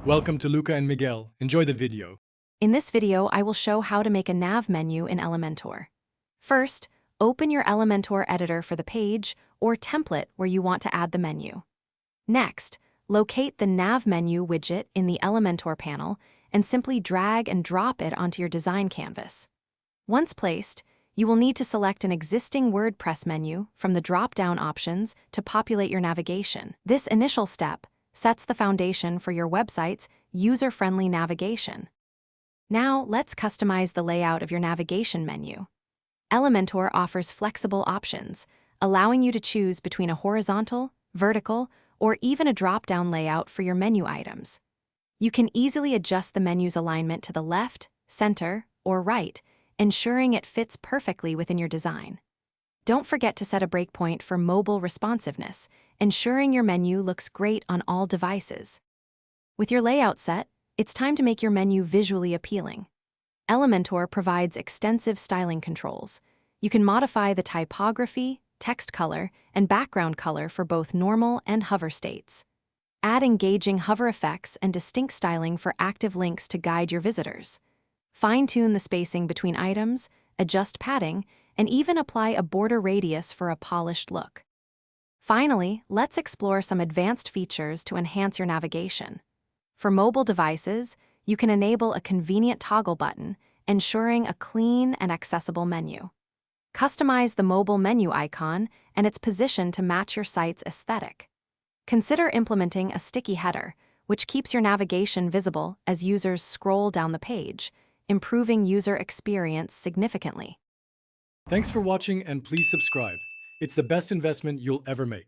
Welcome to Luca and Miguel. Enjoy the video. In this video, I will show how to make a nav menu in Elementor. First, open your Elementor editor for the page or template where you want to add the menu. Next, locate the nav menu widget in the Elementor panel and simply drag and drop it onto your design canvas. Once placed, you will need to select an existing WordPress menu from the drop-down options to populate your navigation. This initial step sets the foundation for your website's user-friendly navigation. Now, let's customize the layout of your navigation menu. Elementor offers flexible options, allowing you to choose between a horizontal, vertical, or even a drop-down layout for your menu items. You can easily adjust the menu's alignment to the left, center, or right, ensuring it fits perfectly within your design. Don't forget to set a breakpoint for mobile responsiveness, ensuring your menu looks great on all devices. With your layout set, it's time to make your menu visually appealing. Elementor provides extensive styling controls. You can modify the typography, text color, and background color for both normal and hover states. Add engaging hover effects and distinct styling for active links to guide your visitors. Fine-tune the spacing between items, adjust padding, and even apply a border radius for a polished look. Finally, let's explore some advanced features to enhance your navigation. For mobile devices, you can enable a convenient toggle button, ensuring a clean and accessible menu. Customize the mobile menu icon and its position to match your site's aesthetic. Consider implementing a sticky header, which keeps your navigation visible as users scroll down the page, improving user experience significantly. Thanks for watching and please subscribe. It's the best investment you'll ever make.